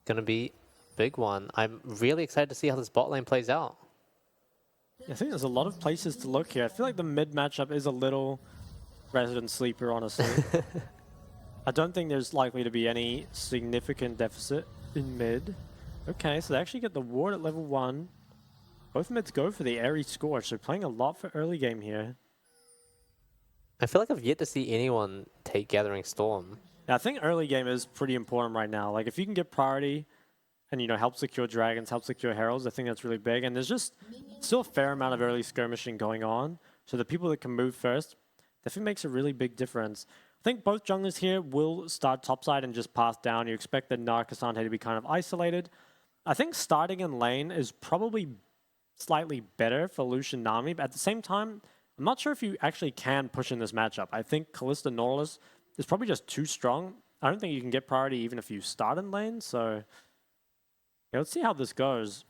Gonna be a big one. I'm really excited to see how this bot lane plays out. I think there's a lot of places to look here. I feel like the mid matchup is a little resident sleeper, honestly. I don't think there's likely to be any significant deficit in mid. Okay, so they actually get the ward at level 1. Both mids go for the airy Scorch, so playing a lot for early game here. I feel like I've yet to see anyone take Gathering Storm. Yeah, I think early game is pretty important right now. Like, if you can get priority and, you know, help secure dragons, help secure heralds, I think that's really big. And there's just still a fair amount of early skirmishing going on. So the people that can move first definitely makes a really big difference. I think both junglers here will start topside and just pass down. You expect the Narcasante to be kind of isolated. I think starting in lane is probably slightly better for Lucian Nami, but at the same time, I'm not sure if you actually can push in this matchup. I think Kalista Nautilus is probably just too strong. I don't think you can get priority even if you start in lane, so yeah, let's see how this goes.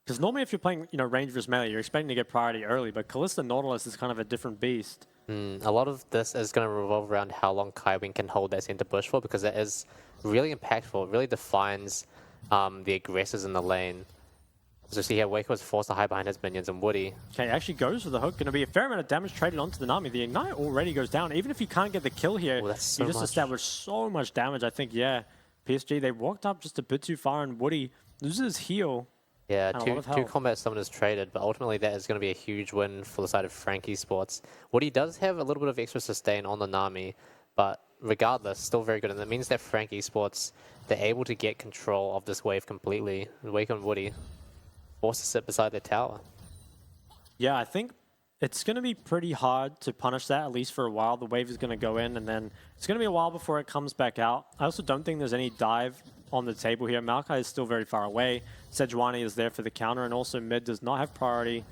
Because normally if you're playing, you know, range versus melee, you're expecting to get priority early, but Kalista Nautilus is kind of a different beast. A lot of this is going to revolve around how long Kaiwing can hold that center push for, because that is really impactful. It really defines the aggressors in the lane. So see here, Waco is forced to hide behind his minions, and Woody. Okay, actually goes for the hook. Going to be a fair amount of damage traded onto the Nami. The Ignite already goes down. Even if you can't get the kill here, you just established so much damage. I think, yeah, PSG, they walked up just a bit too far, and Woody loses his heal. Yeah, two combat summoners traded, but ultimately that is going to be a huge win for the side of Frank Esports. Woody does have a little bit of extra sustain on the Nami, but regardless, still very good. And that means that Frank Esports, they're able to get control of this wave completely. Waco and Woody forced to sit beside their tower. Yeah, I think it's going to be pretty hard to punish that, at least for a while. The wave is going to go in, and then it's going to be a while before it comes back out. I also don't think there's any dive on the table here. Maokai is still very far away. Sejuani is there for the counter, and also mid does not have priority.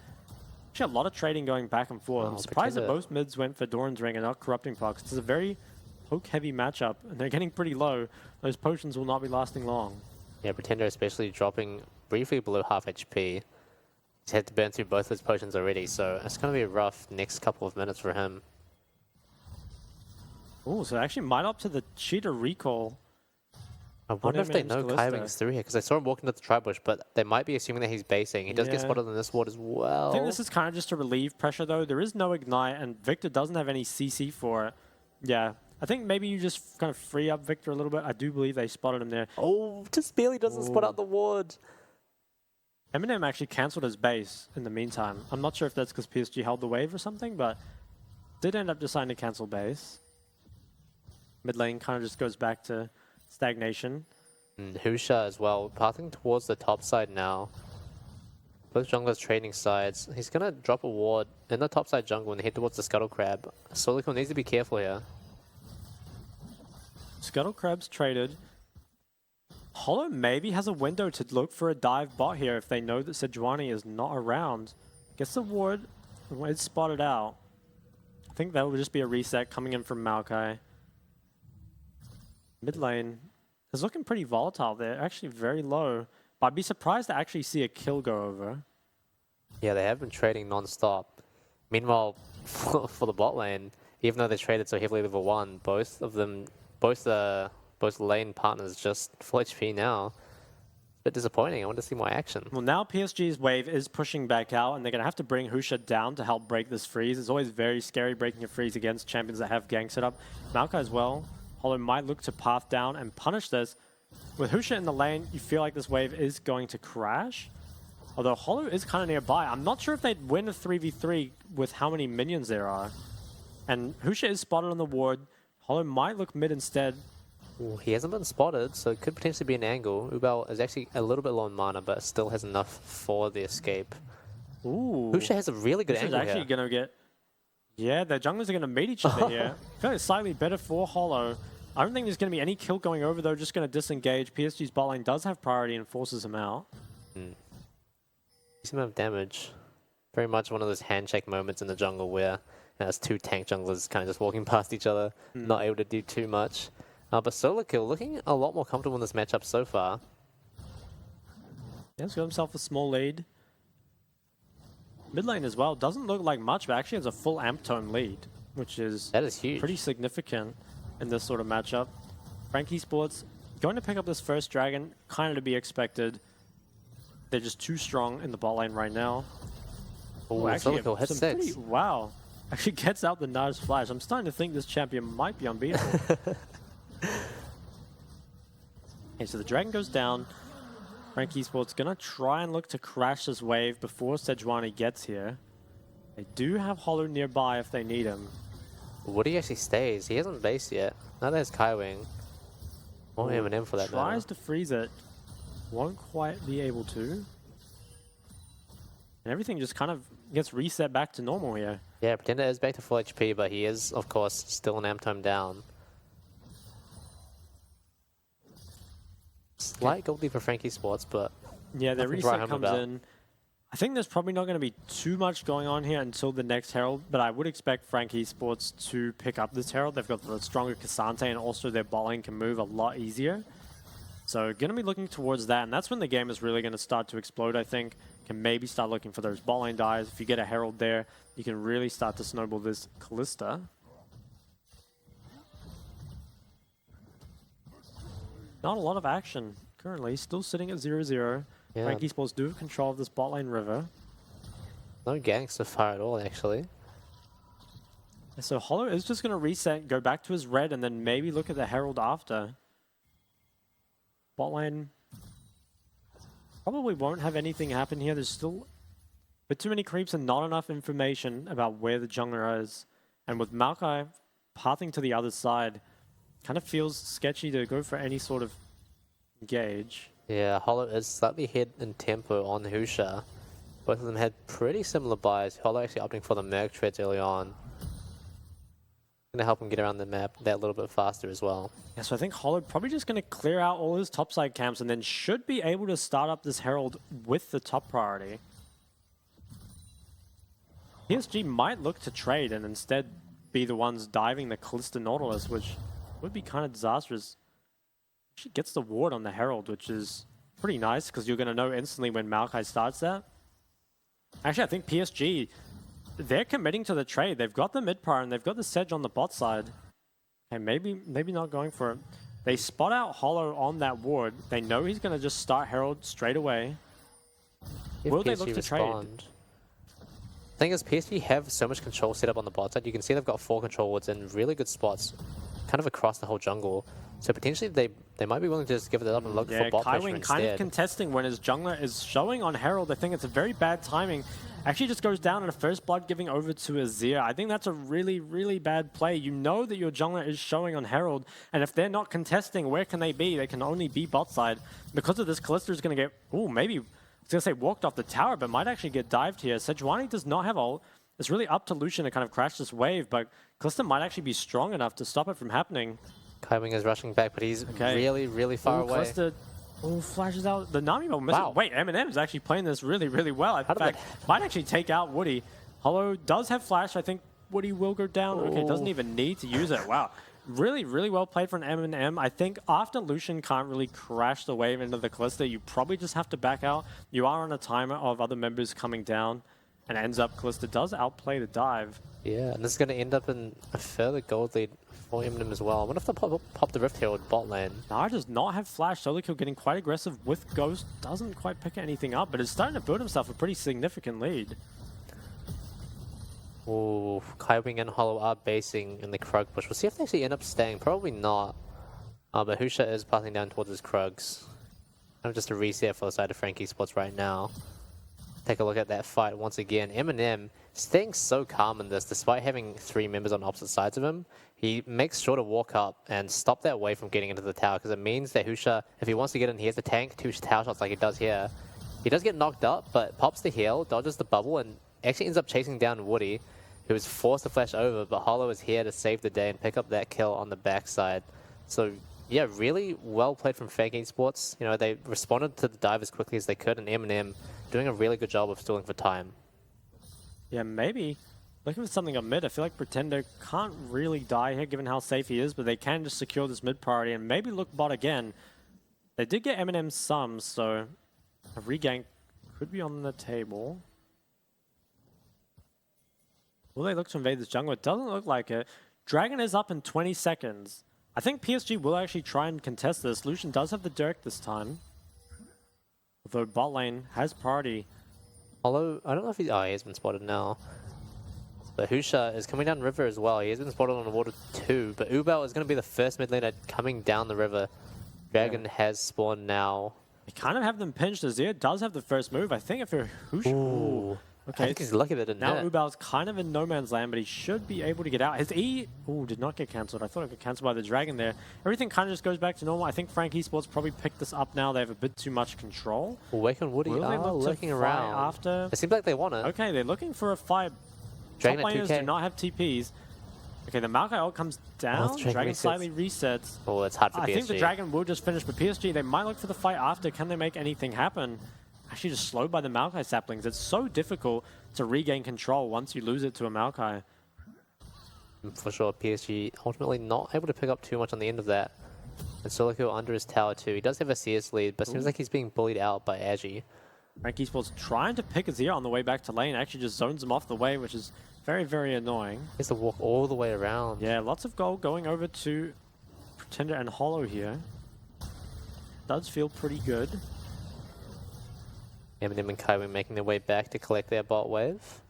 Actually, a lot of trading going back and forth. I'm surprised that both mids went for Doran's Ring and not Corrupting Fox. It's a very poke-heavy matchup, and they're getting pretty low. Those potions will not be lasting long. Yeah, Pretender especially dropping briefly below half HP. He's had to burn through both his potions already, so it's going to be a rough next couple of minutes for him. Oh, so actually might opt to the cheater recall. I wonder if they know Kaiwing's through here, because I saw him walking to the tri-bush, but they might be assuming that he's basing. He does get spotted in this ward as well. I think this is kind of just to relieve pressure, though. There is no Ignite, and Victor doesn't have any CC for it. Yeah, I think maybe you just kind of free up Victor a little bit. I do believe they spotted him there. Oh, just barely doesn't spot out the ward. Eminem actually cancelled his base in the meantime. I'm not sure if that's because PSG held the wave or something, but did end up deciding to cancel base. Mid lane kind of just goes back to stagnation. Husha as well, pathing towards the top side now. Both junglers trading sides. He's going to drop a ward in the top side jungle and head towards the Scuttle Crab. Solico needs to be careful here. Scuttle Crab's traded. Hollow maybe has a window to look for a dive bot here if they know that Sejuani is not around. Gets the ward. It's spotted out. I think that will just be a reset coming in from Maokai. Mid lane is looking pretty volatile there. Actually very low. But I'd be surprised to actually see a kill go over. Yeah, they have been trading non-stop. Meanwhile, for the bot lane, even though they traded so heavily level 1, both lane partners just full HP now. It's a bit disappointing. I want to see more action. Well, now PSG's wave is pushing back out, and they're going to have to bring Husha down to help break this freeze. It's always very scary breaking a freeze against champions that have gang set up. Maokai as well. Hollow might look to path down and punish this. With Husha in the lane, you feel like this wave is going to crash. Although Hollow is kind of nearby. I'm not sure if they'd win a 3v3 with how many minions there are. And Husha is spotted on the ward. Hollow might look mid instead. Ooh, he hasn't been spotted, so it could potentially be an angle. Ubel is actually a little bit low on mana, but still has enough for the escape. Ooh. Husha has a really good angle actually going to get... Yeah, their junglers are going to meet each other here. I feel like it's slightly better for Hollow. I don't think there's going to be any kill going over, though. Just going to disengage. PSG's bot lane does have priority and forces him out. Decent amount of damage. Very much one of those handshake moments in the jungle where there's two tank junglers kind of just walking past each other, not able to do too much. But solo kill looking a lot more comfortable in this matchup so far. Yeah, he's got himself a small lead. Mid lane as well. Doesn't look like much, but actually has a full amp tone lead, which is that is huge. Pretty significant in this sort of matchup. Frank Esports going to pick up this first dragon, kind of to be expected. They're just too strong in the bot lane right now. Oh, actually, hit 6. Wow. Actually gets out the Nudge Flash. I'm starting to think this champion might be unbeatable. Okay, so the dragon goes down. Frank Esports gonna try and look to crash this wave before Sejuani gets here. They do have Hollow nearby if they need him. Woody actually stays. He hasn't based yet. Now there's Kaiwing. Or M&M for that matter. Tries to freeze it. Won't quite be able to. And everything just kind of gets reset back to normal here. Yeah, Pretender is back to full HP, but he is, of course, still an amp time down. Slight gold lead for Frank Esports, but yeah, the reset comes in. I think there's probably not going to be too much going on here until the next Herald, but I would expect Frank Esports to pick up this Herald. They've got the stronger Cassante, and also their bot lane can move a lot easier. So going to be looking towards that, and that's when the game is really going to start to explode, I think. Can maybe start looking for those bot lane dives. If you get a Herald there, you can really start to snowball this Kalista. Not a lot of action currently, still sitting at 0-0. Yeah. Frank Esports do have control of this bot lane river. No ganks so far at all, actually. So Hollow is just going to reset, go back to his red, and then maybe look at the Herald after. Bot lane probably won't have anything happen here. There's still a bit too many creeps and not enough information about where the jungler is. And with Maokai pathing to the other side, kind of feels sketchy to go for any sort of engage. Yeah, Hollow is slightly ahead in tempo on Husha. Both of them had pretty similar buys. Hollow actually opting for the Merc treads early on. Gonna help him get around the map that little bit faster as well. Yeah, so I think Hollow probably just gonna clear out all his topside camps and then should be able to start up this Herald with the top priority. PSG might look to trade and instead be the ones diving the Kalista Nautilus, which would be kind of disastrous. She gets the ward on the Herald, which is pretty nice because you're gonna know instantly when Maokai starts that. Actually, I think PSG, they're committing to the trade. They've got the mid prior and they've got the Sedge on the bot side. Okay, maybe not going for it. They spot out Hollow on that ward. They know he's going to just start Herald straight away. Will they look to trade? The thing is, PSG have so much control set up on the bot side. You can see they've got 4 control wards in really good spots, kind of across the whole jungle. So potentially they might be willing to just give it up and look for bot pressure instead. Kind of contesting when his jungler is showing on Herald. I think it's a very bad timing. Actually just goes down in a first blood, giving over to Azir. I think that's a really, really bad play. You know that your jungler is showing on Herald, and if they're not contesting, where can they be? They can only be bot side. Because of this, Kalista is going to get, maybe, I was going to say walked off the tower, but might actually get dived here. Sejuani does not have ult. It's really up to Lucian to kind of crash this wave, but Kalista might actually be strong enough to stop it from happening. Kaiwing is rushing back, but he's really, really far away. Kalista flashes out. The Nami will miss it. Wait, M&M is actually playing this really, really well. In fact, might actually take out Woody. Hollow does have flash. I think Woody will go down. Okay, doesn't even need to use it. Wow. Really, really well played from M&M. I think after Lucian can't really crash the wave into the Kalista, you probably just have to back out. You are on a timer of other members coming down, and ends up Kalista does outplay the dive. Yeah, and this is going to end up in a further gold lead for M&M as well. I wonder if they'll pop the Rift Herald bot lane. Nara does not have flash. Solo kill getting quite aggressive with Ghost. Doesn't quite pick anything up, but is starting to build himself a pretty significant lead. Ooh, Kaiwing and Hollow are basing in the Krug bush. We'll see if they actually end up staying. Probably not. But Husha is passing down towards his Krugs. Kind of just a reset for the side of Frank Esports right now. Take a look at that fight once again. M&M staying so calm in this, despite having 3 members on opposite sides of him. He makes sure to walk up and stop that wave from getting into the tower, because it means that Husha, if he wants to get in, he has to tank 2 tower shots like he does here. He does get knocked up, but pops the heal, dodges the bubble, and actually ends up chasing down Woody, who is forced to flash over, but Hollow is here to save the day and pick up that kill on the backside. So yeah, really well played from Frank Esports. You know, they responded to the dive as quickly as they could, and M&M doing a really good job of stalling for time. Yeah, maybe looking for something on mid. I feel like Pretender can't really die here given how safe he is, but they can just secure this mid priority and maybe look bot again. They did get M&M some, so a regank could be on the table. Will they look to invade this jungle? It doesn't look like it. Dragon is up in 20 seconds. I think PSG will actually try and contest this. Lucian does have the Dirk this time. Although bot lane has priority. Although, I don't know if he has been spotted now. But Husha is coming down river as well. He has been spotted on the water too. But Ubao is going to be the first mid laner coming down the river. Dragon has spawned now. They kind of have them pinched. Azir does have the first move. I think if you're Husha... Ooh. Okay. I think he's lucky that it didn't Now hit. Ubao's kind of in no man's land, but he should be able to get out. His E... Ooh, did not get cancelled. I thought it got cancelled by the Dragon there. Everything kind of just goes back to normal. I think Frank Esports probably picked this up now. They have a bit too much control. Wake and Woody Will they are look to looking fight around. after? It seems like they want it. Okay, they're looking for a fight. Dragon Top at laners 2K. do not have TPs. Okay, the Maokai ult comes down. Dragon Dragon resets. slightly resets. Oh, it's hard for I PSG. think the Dragon will just finish, but PSG, they might look for the fight after. Can they make anything happen? Actually just slowed by the Maokai saplings. It's so difficult to regain control once you lose it to a Maokai. For sure, PSG ultimately not able to pick up too much on the end of that. And Solico under his tower too. He does have a CS lead, but seems like he's being bullied out by Agi. Frank Esports trying to pick Azir on the way back to lane. Actually just zones him off the way, which is very, very annoying. He has to walk all the way around. Yeah, lots of gold going over to Pretender and Hollow here. Does feel pretty good. Eminem and Kaiwing making their way back to collect their bot wave.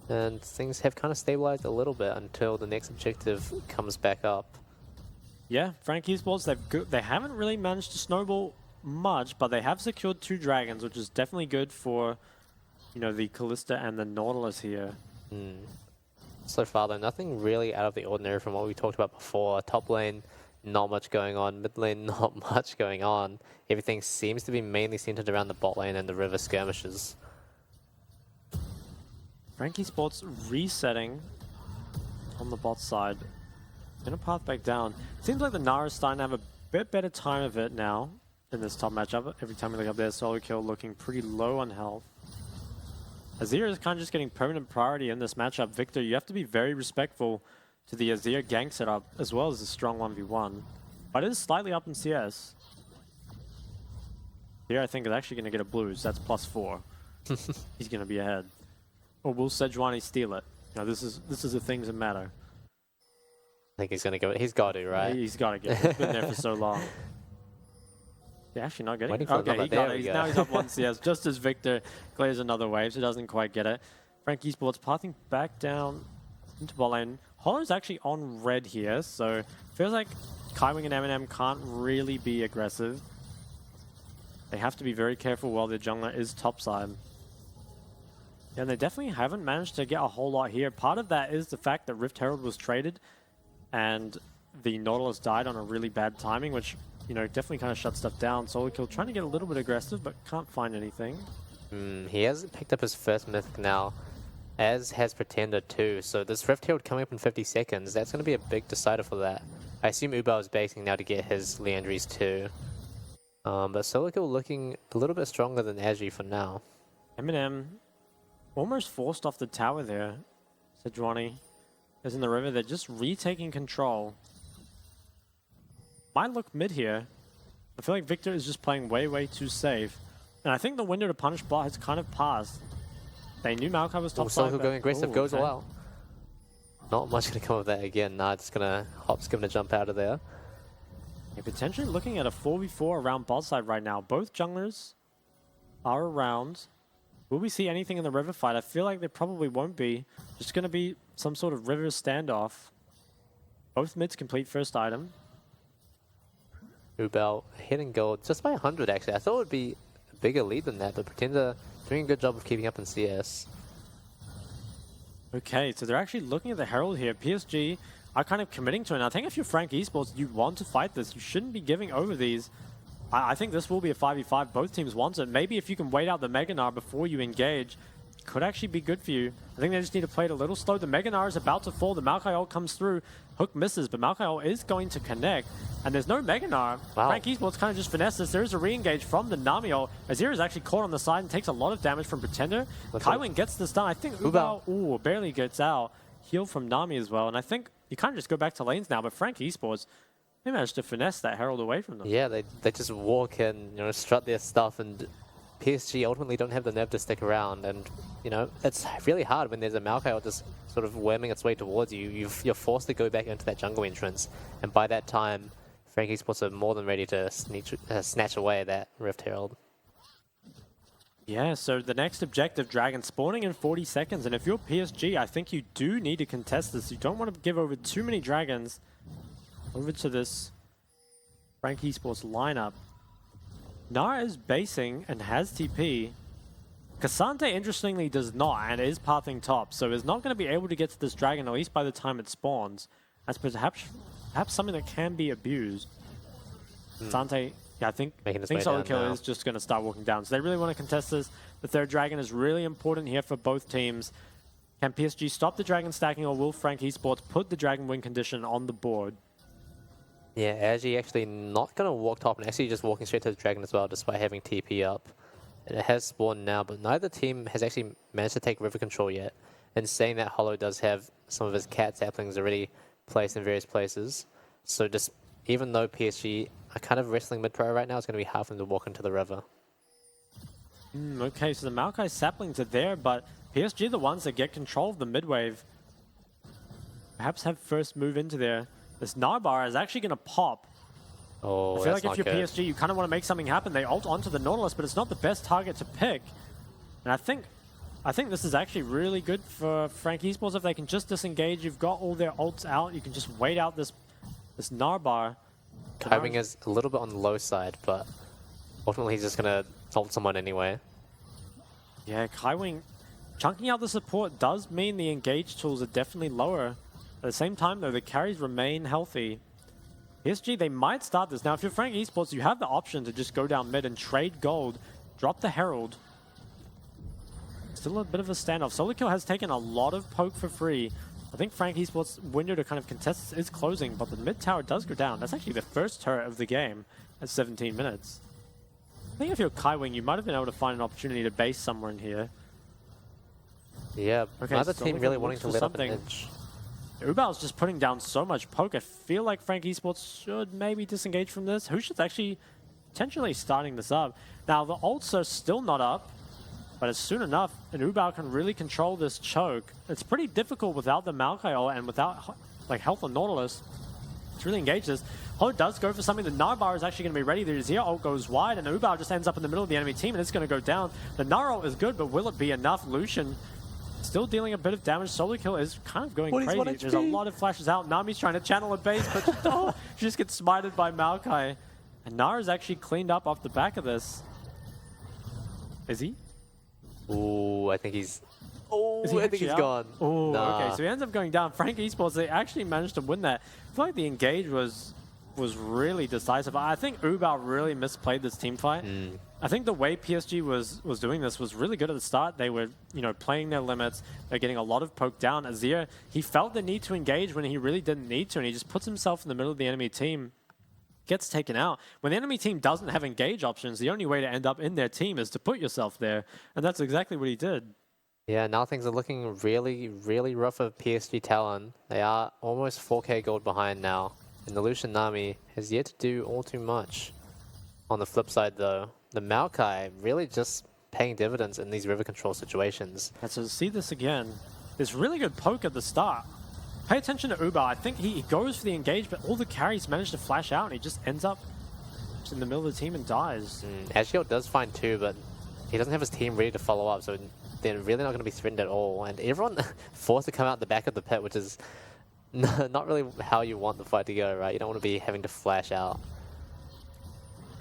And things have kind of stabilized a little bit until the next objective comes back up. Yeah, Frank Esports, they haven't really managed to snowball much, but they have secured 2 dragons, which is definitely good for, you know, the Callista and the Nautilus here. So far though, nothing really out of the ordinary from what we talked about before. Top lane, not much going on. Mid lane, not much going on. Everything seems to be mainly centered around the bot lane and the river skirmishes. Frank Esports resetting on the bot side. Gonna path back down. Seems like the Nara's starting to have a bit better time of it now in this top matchup. Every time we look up there, solo kill looking pretty low on health. Azir is kind of just getting permanent priority in this matchup. Victor, you have to be very respectful to the Azir gank setup as well as the strong 1v1. But it is slightly up in CS. Here I think is actually going to get a blue, so that's +4. He's going to be ahead. Or will Sejuani steal it? Now this is the things that matter. I think he's going to go. He's got to, right? He's got to get it. He's been there for so long. Yeah, actually not getting Waiting it. for Okay, another. he There got we it. go. Now he's up 1 CS, just as Victor clears another wave, so doesn't quite get it. Frank Esports pathing back down into bot lane. Hollow's actually on red here, so feels like Kaiwing and Eminem can't really be aggressive. They have to be very careful while their jungler is topside. Yeah, and they definitely haven't managed to get a whole lot here. Part of that is the fact that Rift Herald was traded and the Nautilus died on a really bad timing, which, you know, definitely kind of shut stuff down. Solo Kill trying to get a little bit aggressive, but can't find anything. He has picked up his first mythic now, as has Pretender too. So this Rift Herald coming up in 50 seconds, that's going to be a big decider for that. I assume Ubao is basing now to get his Leandries too. But Solico looking a little bit stronger than Agi for now. Eminem almost forced off the tower there. Sejuani is in the river. They're just retaking control. Might look mid here. I feel like Victor is just playing way, way too safe. And I think the window to punish bot has kind of passed. They knew Maokai was top side. Solico going aggressive, goes okay. all out. Not much going to come of that again. Nah, just going to hop's going to jump out of there. Yeah, potentially looking at a 4v4 around bot side right now. Both junglers are around. Will we see anything in the river fight? I feel like there probably won't be. Just going to be some sort of river standoff. Both mids complete first item. Ubao hitting gold just by 100 actually. I thought it would be a bigger lead than that, but Pretender doing a good job of keeping up in CS. Okay, so they're actually looking at the Herald here. PSG are kind of committing to it. And I think if you're Frank Esports, you want to fight this. You shouldn't be giving over these. I think this will be a 5v5. Both teams want it. Maybe if you can wait out the Mega Gnar before you engage, it could actually be good for you. I think they just need to play it a little slow. The Mega Gnar is about to fall. The Maokai ult comes through. Hook misses, but Maokai ult is going to connect. And there's no Mega Gnar. Wow. Frank Esports kind of just finesse this. There is a re-engage from the Nami ult. Azir is actually caught on the side and takes a lot of damage from Pretender. Kaiwing gets this done. I think Ubao barely gets out. Heal from Nami as well. And I think you kind of just go back to lanes now, but Frank Esports, they managed to finesse that Herald away from them. Yeah, they just walk in, you know, strut their stuff and PSG ultimately don't have the nerve to stick around, and you know it's really hard when there's a Maokai just sort of worming its way towards you. You're forced to go back into that jungle entrance, and by that time, Frankie Esports are more than ready to snatch away that Rift Herald. Yeah, so the next objective, Dragon, spawning in 40 seconds, and if you're PSG, I think you do need to contest this. You don't want to give over too many Dragons over to this Frankie Esports lineup. Nara is basing and has TP. Cassante, interestingly, does not and is pathing top, so is not going to be able to get to this Dragon, at least by the time it spawns. That's perhaps something that can be abused. Cassante, yeah, I think solo kill is just going to start walking down. So they really want to contest this. The third Dragon is really important here for both teams. Can PSG stop the Dragon stacking, or will Frank Esports put the Dragon win condition on the board? Yeah, Agi actually not going to walk top and actually just walking straight to the Dragon as well, despite having TP up. And it has spawned now, but neither team has actually managed to take river control yet. And saying that, Hollow does have some of his cat saplings already placed in various places. So just even though PSG are kind of wrestling mid-pro right now, it's going to be hard for them to walk into the river. Okay, so the Maokai saplings are there, but PSG are the ones that get control of the mid-wave. Perhaps have first move into there. This Narbar is actually going to pop. Oh, I feel like if you're PSG, you kind of want to make something happen. They ult onto the Nautilus, but it's not the best target to pick. And I think this is actually really good for Frank Esports. If they can just disengage, you've got all their ults out. You can just wait out this Narbar. Kybing is a little bit on the low side, but ultimately he's just going to ult someone anyway. Yeah, Kywing chunking out the support does mean the engage tools are definitely lower. At the same time, though, the carries remain healthy. PSG, they might start this. Now, if you're Frank Esports, you have the option to just go down mid and trade gold, drop the Herald. Still a bit of a standoff. Solo Kill has taken a lot of poke for free. I think Frank Esports' window to kind of contest is closing, but the mid tower does go down. That's actually the first turret of the game at 17 minutes. I think if you're Kywing, you might have been able to find an opportunity to base somewhere in here. Yeah, okay, neither team really wanting to let up an something. edge. Ubal's just putting down so much poke. I feel like Frank Esports should maybe disengage from this. Hushit's actually potentially starting this up. Now, the ults are still not up, but it's soon enough, and Ubal can really control this choke. It's pretty difficult without the Maokai ult and without like health on Nautilus to really engage this. Ho does go for something. The Narbar is actually going to be ready. The Azir ult goes wide, and Ubal just ends up in the middle of the enemy team, and it's going to go down. The Nara ult is good, but will it be enough? Lucian still dealing a bit of damage. Solo Kill is kind of going crazy. There's a lot of flashes out. Nami's trying to channel a base, but she just gets smited by Maokai. And Nara's actually cleaned up off the back of this. Is he? Ooh, I think he's... Oh, I think he's gone. Oh, nah. Okay, so he ends up going down. Frank Esports, they actually managed to win that. I feel like the engage was really decisive. I think Ubal really misplayed this team fight. I think the way PSG was doing this was really good at the start. They were, playing their limits. They're getting a lot of poke down. Azir, he felt the need to engage when he really didn't need to, and he just puts himself in the middle of the enemy team. Gets taken out. When the enemy team doesn't have engage options, the only way to end up in their team is to put yourself there, and that's exactly what he did. Yeah, now things are looking really, really rough for PSG Talon. They are almost 4k gold behind now, and the Lucian Nami has yet to do all too much. On the flip side, though, the Maokai really just paying dividends in these river control situations. And so see this again. There's really good poke at the start. Pay attention to Ubal. I think he goes for the engage, but all the carries manage to flash out, and he just ends up just in the middle of the team and dies. Ashiel does find two, but he doesn't have his team ready to follow up, so they're really not going to be threatened at all. And everyone forced to come out the back of the pit, which is not really how you want the fight to go, right? You don't want to be having to flash out.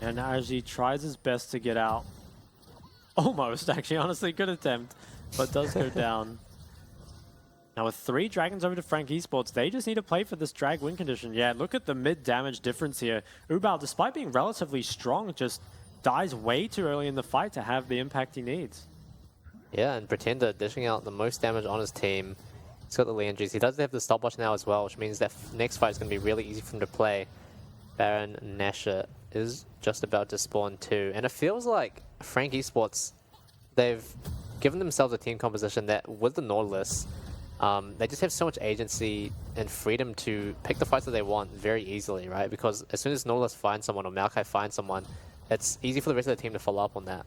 And as he tries his best to get out. Almost, actually, honestly, good attempt, but does go down. Now with 3 dragons over to Frank Esports, they just need to play for this drag win condition. Yeah, look at the mid damage difference here. Ubal, despite being relatively strong, just dies way too early in the fight to have the impact he needs. Yeah, and Pretender dishing out the most damage on his team. He's got the Leandries. He does have the stopwatch now as well, which means that next fight is going to be really easy for him to play. Baron Nashor is just about to spawn too. And it feels like Frank Esports, they've given themselves a team composition that with the Nautilus, they just have so much agency and freedom to pick the fights that they want very easily, right? Because as soon as Nautilus finds someone or Maokai finds someone, it's easy for the rest of the team to follow up on that.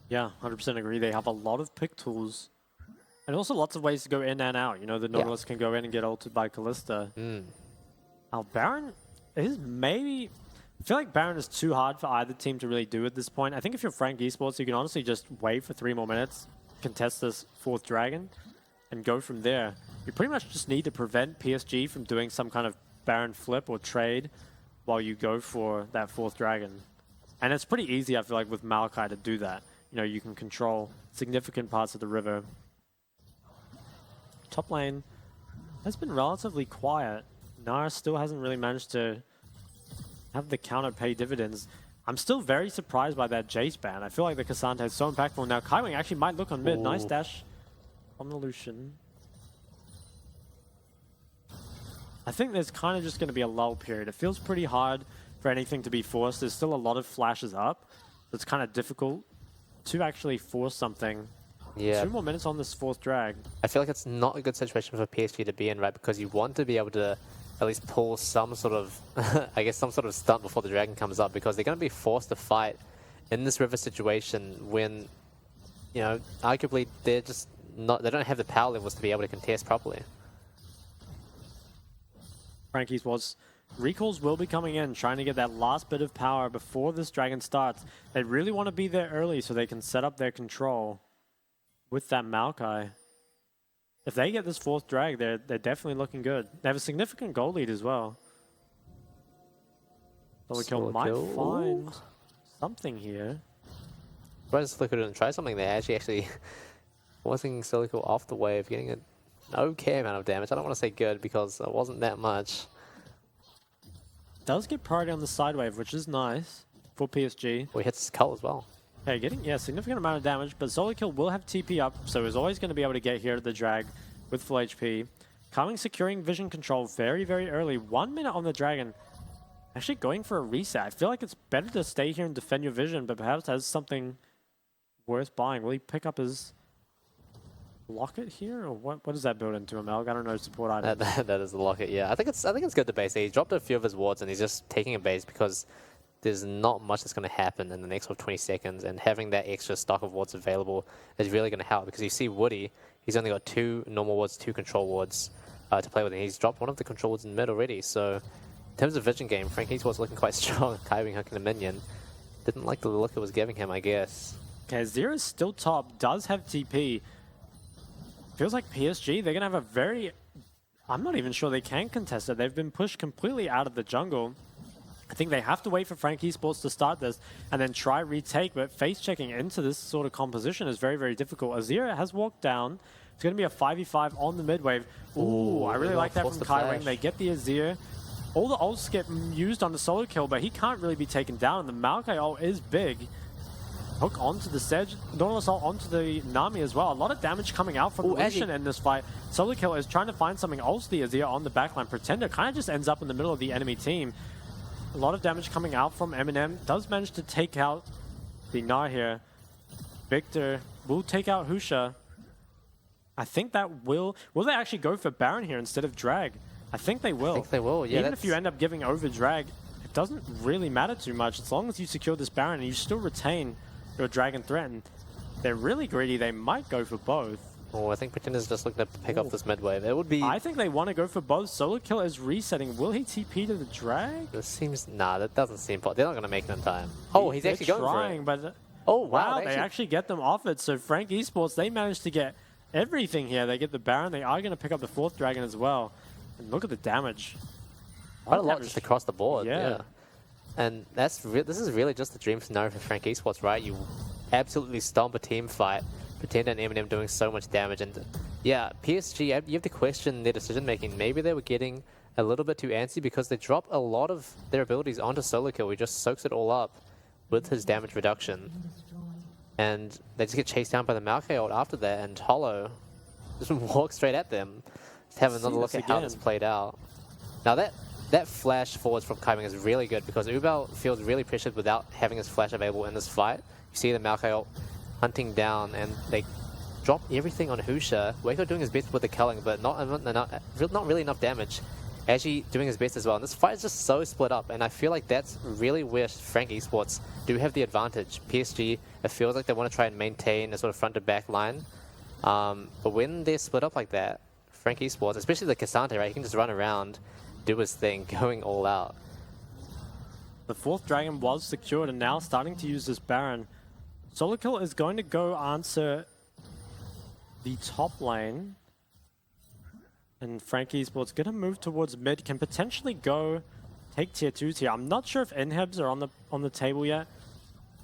Yeah, 100% agree. They have a lot of pick tools. And also lots of ways to go in and out. You know, the Nautilus can go in and get ulted by Kalista. Now, Baron is maybe... I feel like Baron is too hard for either team to really do at this point. I think if you're Frank Esports, you can honestly just wait for 3 more minutes, contest this 4th dragon, and go from there. You pretty much just need to prevent PSG from doing some kind of Baron flip or trade while you go for that 4th dragon. And it's pretty easy, I feel like, with Maokai to do that. You know, you can control significant parts of the river. Top lane has been relatively quiet. Nara still hasn't really managed to have the counter pay dividends. I'm still very surprised by that Jace ban. I feel like the Cassandra is so impactful. Now Kaiwing actually might look on mid. Nice dash from the Lucian. I think there's kind of just going to be a lull period. It feels pretty hard for anything to be forced. There's still a lot of flashes up. So it's kind of difficult to actually force something. Yeah. 2 more minutes on this 4th drag. I feel like it's not a good situation for PSG to be in, right? Because you want to be able to at least pull some sort of, I guess, some sort of stunt before the dragon comes up, because they're going to be forced to fight in this river situation when, you know, arguably they're just not, they don't have the power levels to be able to contest properly. Frank Esports recalls will be coming in, trying to get that last bit of power before this dragon starts. They really want to be there early so they can set up their control with that Maokai. If they get this 4th drag, they're definitely looking good. They have a significant goal lead as well. lolclips might find something here. Whereas Slicker didn't try something there, actually forcing lolclips off the wave, getting an okay amount of damage. I don't want to say good because it wasn't that much. Does get priority on the side wave, which is nice for PSG. Well, he hits Skull as well. Okay, getting significant amount of damage, but lolclips will have TP up, so he's always going to be able to get here to the drag with full HP. Coming, securing vision control very, very early. 1 minute on the dragon. Actually going for a reset. I feel like it's better to stay here and defend your vision, but perhaps has something worth buying. Will he pick up his locket here, or what does that build into him, Elg? I don't know support items. That is the locket, yeah. I think it's good to base. He dropped a few of his wards and he's just taking a base because there's not much that's going to happen in the next 20 seconds, and having that extra stock of wards available is really going to help, because you see Woody, he's only got 2 normal wards, 2 control wards to play with, and he's dropped one of the control wards in mid already. So in terms of vision game, Frank Esports looking quite strong. Kaiwing hooking a minion. Didn't like the look it was giving him, I guess. Okay, Zera's still top, does have TP. Feels like PSG, they're going to have a very... I'm not even sure they can contest it. They've been pushed completely out of the jungle. I think they have to wait for Frank Esports to start this and then try retake, but face checking into this sort of composition is very, very difficult. Azira has walked down. It's going to be a 5v5 on the mid wave. Ooh, I really like that from Kaiwing. They get the Azir. All the ults get used on the solo kill, but he can't really be taken down, and the Maokai ult is big. Hook onto the Sedge, Nautilus ult onto the Nami as well. A lot of damage coming out from Lucian in this fight. Solo kill is trying to find something, ults the Azir on the backline. Pretender kind of just ends up in the middle of the enemy team. A lot of damage coming out from Eminem. Does manage to take out the Gnar here. Victor will take out Husha. I think that will they actually go for Baron here instead of Drag? I think they will. I think they will, yeah. Even if you end up giving over Drag, it doesn't really matter too much. As long as you secure this Baron and you still retain your Dragon threat. And they're really greedy. They might go for both. Oh, I think Pretender's just looking to pick up this mid wave. It would be... I think they want to go for both. Solo kill is resetting. Will he TP to the drag? This seems... Nah, that doesn't seem... They're not going to make it in time. Oh, he's actually going trying, for it. But oh, wow. They actually get them off it. So Frank Esports, they managed to get everything here. They get the Baron. They are going to pick up the 4th dragon as well. And look at the damage. Quite a lot just across the board. Yeah. And this is really just the dream scenario for Frank Esports, right? You absolutely stomp a team fight. Pretender and Eminem doing so much damage, and yeah, PSG, you have to question their decision making. Maybe they were getting a little bit too antsy because they drop a lot of their abilities onto solo kill. He just soaks it all up with his damage reduction, and they just get chased down by the Maokai ult after that, and Hollow just walks straight at them. Let's have another look at how this played out. Now that flash forwards from Kaiwing is really good, because Ubel feels really pressured without having his flash available in this fight. You see the Maokai ult hunting down, and they drop everything on Husha. Waco doing his best with the culling, but not really enough damage. actually doing his best as well. And this fight is just so split up, and I feel like that's really where Frank Esports do have the advantage. PSG, it feels like they want to try and maintain a sort of front to back line. But when they're split up like that, Frank Esports, especially the Cassante, right, he can just run around, do his thing, going all out. The 4th dragon was secured, and now starting to use this Baron. Solokil is going to go answer the top lane. And Frank Esports going to move towards mid, can potentially go take tier 2s here. I'm not sure if inhibs are on the table yet.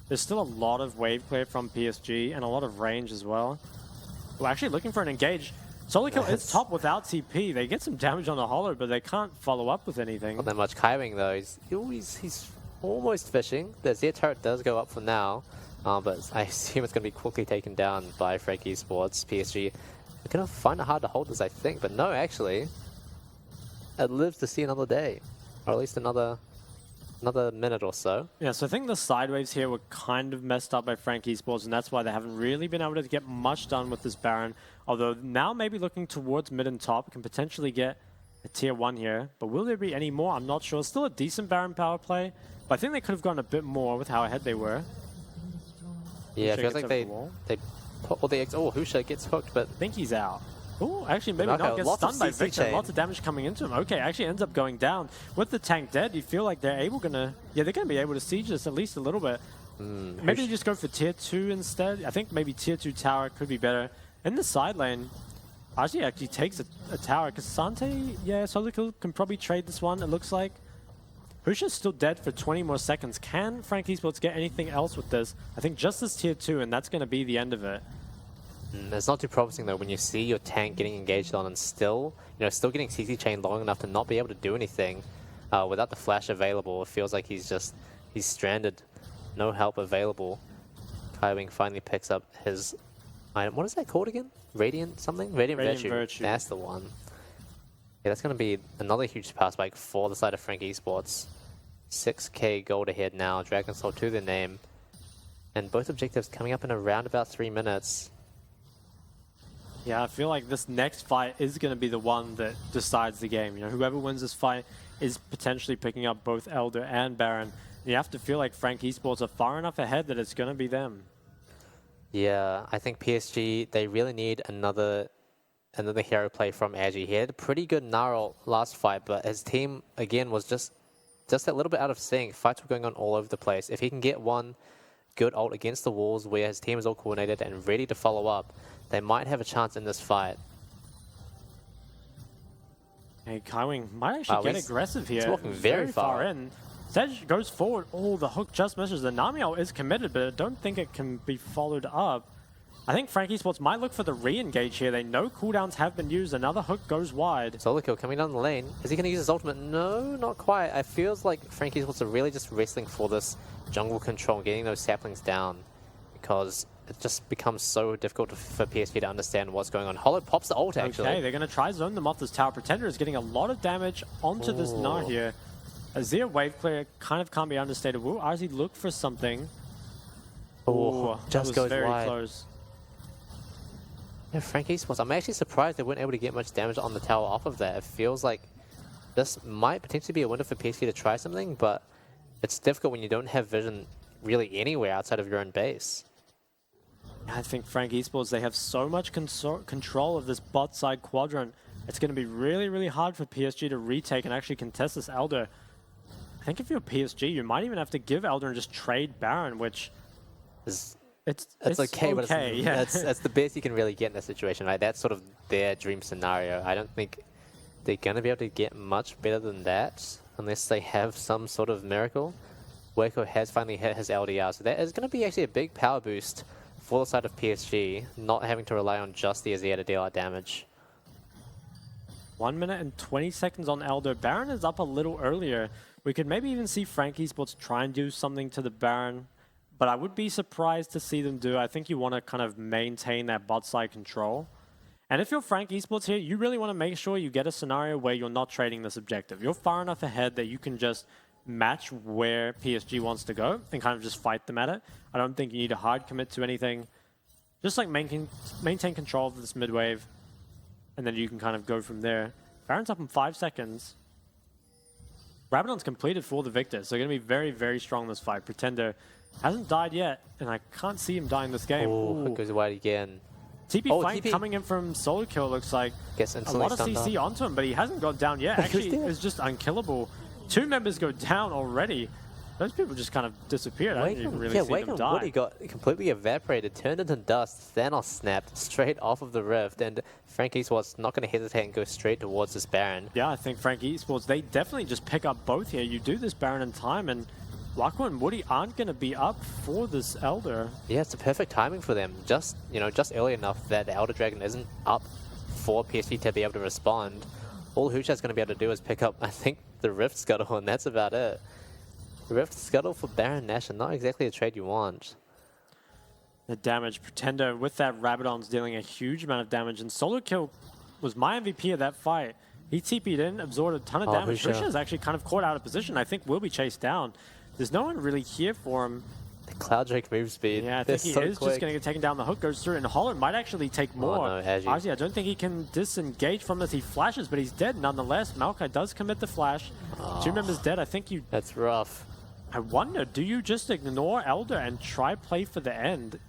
There's still a lot of wave clear from PSG and a lot of range as well. We're actually looking for an engage. Solokil is top without TP. They get some damage on the hollow, but they can't follow up with anything. Not that much Kaiwing though. He's almost fishing. The Zed turret does go up for now, but I assume it's going to be quickly taken down by Frank Esports. PSG are going to find it hard to hold this, I think, but no, actually, it lives to see another day, or at least another minute or so. Yeah, so I think the side waves here were kind of messed up by Frank Esports, and that's why they haven't really been able to get much done with this Baron. Although now maybe looking towards mid and top, can potentially get a tier 1 here. But will there be any more? I'm not sure. Still a decent Baron power play, but I think they could have gone a bit more with how ahead they were. Yeah, it feels like they put all the eggs. Oh, Husha gets hooked, but I think he's out. Oh, actually, maybe not. Gets stunned by Victor. Lots of damage coming into him. Okay, actually ends up going down. With the tank dead, you feel like they're gonna be able to siege this at least a little bit. Maybe they just go for tier 2 instead. I think maybe tier 2 tower could be better. In the side lane, Aji actually takes a tower. Cassante, yeah, Solokil can probably trade this one, it looks like. Husha's still dead for 20 more seconds. Can Frank Esports get anything else with this? I think just this tier 2, and that's going to be the end of it. It's not too promising though when you see your tank getting engaged on and still getting CC chain long enough to not be able to do anything without the flash available. It feels like he's stranded, no help available. Kaiwing finally picks up his item. What is that called again? Radiant something? Radiant Virtue. That's the one. Yeah, that's going to be another huge power spike for the side of Frank Esports. 6k gold ahead now, Dragon Soul to their name. And both objectives coming up in around about 3 minutes. Yeah, I feel like this next fight is going to be the one that decides the game. You know, whoever wins this fight is potentially picking up both Elder and Baron. You have to feel like Frank Esports are far enough ahead that it's going to be them. Yeah, I think PSG, they really need another hero play from Agi. He had a pretty good Gnarl last fight, but his team, again, was just a little bit out of sync. Fights were going on all over the place. If he can get one good ult against the walls where his team is all coordinated and ready to follow up, they might have a chance in this fight. Hey, Kaiwing might actually get aggressive here. He's walking very far in. Sedge goes forward. Oh, the hook just misses. The Nami ult is committed, but I don't think it can be followed up. I think Frank Esports might look for the re-engage here. They know cooldowns have been used. Another hook goes wide. Solokil coming down the lane. Is he going to use his ultimate? No, not quite. It feels like Frank Esports are really just wrestling for this jungle control, getting those saplings down, because it just becomes so difficult for PSG to understand what's going on. Hollow pops the ult, actually. Okay, they're going to try zone them off this tower. Pretender is getting a lot of damage onto this Gnar here. Azir wave clear kind of can't be understated. Will RZ look for something? Oh, just goes very wide. Close. Yeah, Frank Esports, I'm actually surprised they weren't able to get much damage on the tower off of that. It feels like this might potentially be a window for PSG to try something, but it's difficult when you don't have vision really anywhere outside of your own base. I think Frank Esports, they have so much control of this bot side quadrant. It's going to be really, really hard for PSG to retake and actually contest this Elder. I think if you're PSG, you might even have to give Elder and just trade Baron, which is... It's okay, but that's the best you can really get in that situation, right? That's sort of their dream scenario. I don't think they're going to be able to get much better than that unless they have some sort of miracle. Waco has finally hit his LDR, so that is going to be actually a big power boost for the side of PSG, not having to rely on just the Azir to deal out damage. 1 minute and 20 seconds on Elder. Baron is up a little earlier. We could maybe even see Frank Esports try and do something to the Baron, but I would be surprised to see them do. I think you want to kind of maintain that bot side control. And if you're Frank Esports here, you really want to make sure you get a scenario where you're not trading this objective. You're far enough ahead that you can just match where PSG wants to go and kind of just fight them at it. I don't think you need a hard commit to anything. Just like maintain control of this mid wave, and then you can kind of go from there. Baron's up in 5 seconds. Rabadon's completed for the victor, so going to be very, very strong this fight. Pretender hasn't died yet, and I can't see him dying this game. Oh, it goes wide again. TP fight coming in from solo kill looks like Gets a lot of CC onto him, but he hasn't gone down yet. Actually, it's just unkillable. 2 members go down already. Those people just kind of disappeared. I didn't even really see them die. Woody got completely evaporated, turned into dust. Thanos snapped straight off of the rift, and Frank Esports not going to hesitate and go straight towards this Baron. Yeah, I think Frank Esports, they definitely just pick up both here. You do this Baron in time, and Wako and Woody aren't going to be up for this Elder. Yeah, it's the perfect timing for them. Just early enough that the Elder Dragon isn't up for PSG to be able to respond. All Husha's going to be able to do is pick up, I think, the Rift Scuttle, and that's about it. Rift Scuttle for Baron Nashor, not exactly a trade you want. The damage, Pretender with that Rabadon's dealing a huge amount of damage, and solo kill was my MVP of that fight. He TP'd in, absorbed a ton of damage. Husha's actually kind of caught out of position. I think will be chased down. There's no one really here for him. The Cloud Drake move speed. Yeah, I think he is just going to get taken down. The hook goes through, and Holland might actually take more. Oh, no, Actually, I don't think he can disengage from this. He flashes, but he's dead nonetheless. Maokai does commit the flash. 2 members dead. I think you... That's rough. I wonder, do you just ignore Elder and try play for the end?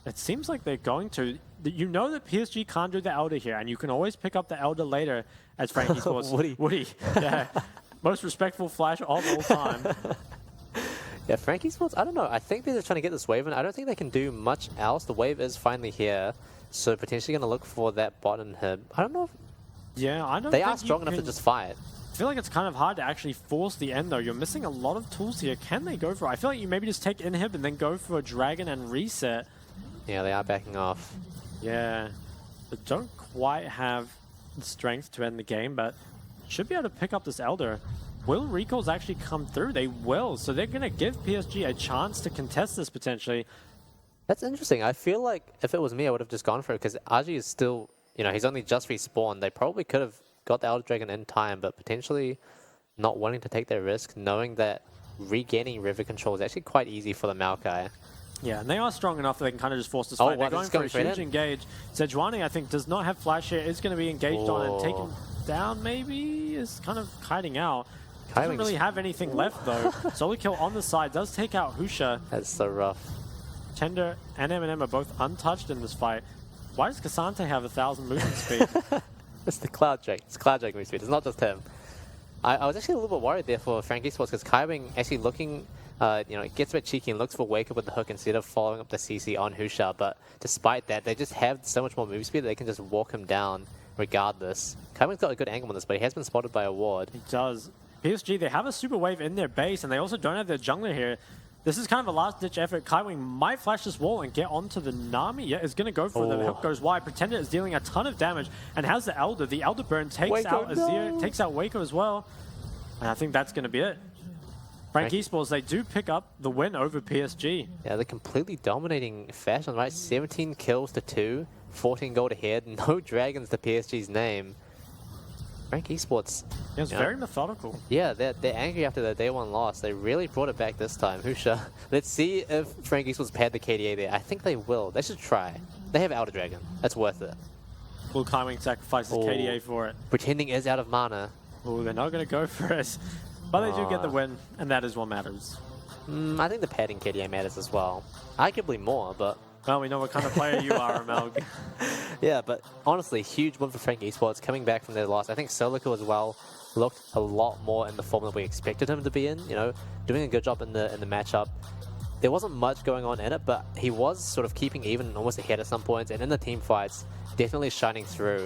It seems like they're going to. You know that PSG can't do the Elder here, and you can always pick up the Elder later, as Frank Esports. Woody. Yeah. Most respectful flash of all time. Yeah, Frank Esports, I don't know. I think they're just trying to get this wave in. I don't think they can do much else. The wave is finally here, so potentially going to look for that bot inhib. I don't know if... Yeah, I don't They are strong enough to just fight. I feel like it's kind of hard to actually force the end, though. You're missing a lot of tools here. Can they go for it? I feel like you maybe just take inhib and then go for a dragon and reset. Yeah, they are backing off. Yeah. They don't quite have the strength to end the game, but should be able to pick up this Elder. Will recalls actually come through? They will. So they're going to give PSG a chance to contest this potentially. That's interesting. I feel like if it was me, I would have just gone for it because Aji is still, he's only just respawned. They probably could have got the Elder Dragon in time, but potentially not wanting to take that risk, knowing that regaining river control is actually quite easy for the Maokai. Yeah, and they are strong enough that they can kind of just force this fight. They're going for a huge engage. Sejuani, I think, does not have flash here. Is going to be engaged on and taken down, maybe? Is kind of kiting out. Doesn't really have anything left, though. Solo kill on the side does take out Husha. That's so rough. Tender and Eminem are both untouched in this fight. Why does Cassante have 1,000 movement speed? It's the Cloud Drake. It's Cloud Drake move speed. It's not just him. I was actually a little bit worried there for Frank Esports because Kaiwing actually looking, gets a bit cheeky and looks for Wake Up with the hook instead of following up the CC on Husha. But despite that, they just have so much more move speed that they can just walk him down regardless. Kaiwing's got a good angle on this, but he has been spotted by a ward. He does. PSG, they have a super wave in their base, and they also don't have their jungler here. This is kind of a last-ditch effort. Kaiwing might flash this wall and get onto the Nami. Yeah, is going to go for the hook goes wide. Pretender is dealing a ton of damage and has the Elder. The Elder burn takes out Azir, takes out Waco as well. And I think that's going to be it. Frank Esports, they do pick up the win over PSG. Yeah, they're completely dominating fashion, right? 17 kills to 2, 14 gold ahead, no dragons to PSG's name. Frank Esports. It was very methodical. Yeah, they're angry after their day 1 loss. They really brought it back this time. Husha. Let's see if Frank Esports pad the KDA there. I think they will. They should try. They have Elder Dragon. That's worth it. Will Kaiwing sacrifices KDA for it. Pretending is out of mana. Oh, they're not going to go for it. But they do get the win, and that is what matters. I think the padding KDA matters as well. Arguably more, but... Well, we know what kind of player you are, Amelg. Yeah, but honestly, huge win for Frank Esports coming back from their loss. I think Solico as well looked a lot more in the form that we expected him to be in. Doing a good job in the matchup. There wasn't much going on in it, but he was sort of keeping even, almost ahead at some points, and in the team fights, definitely shining through.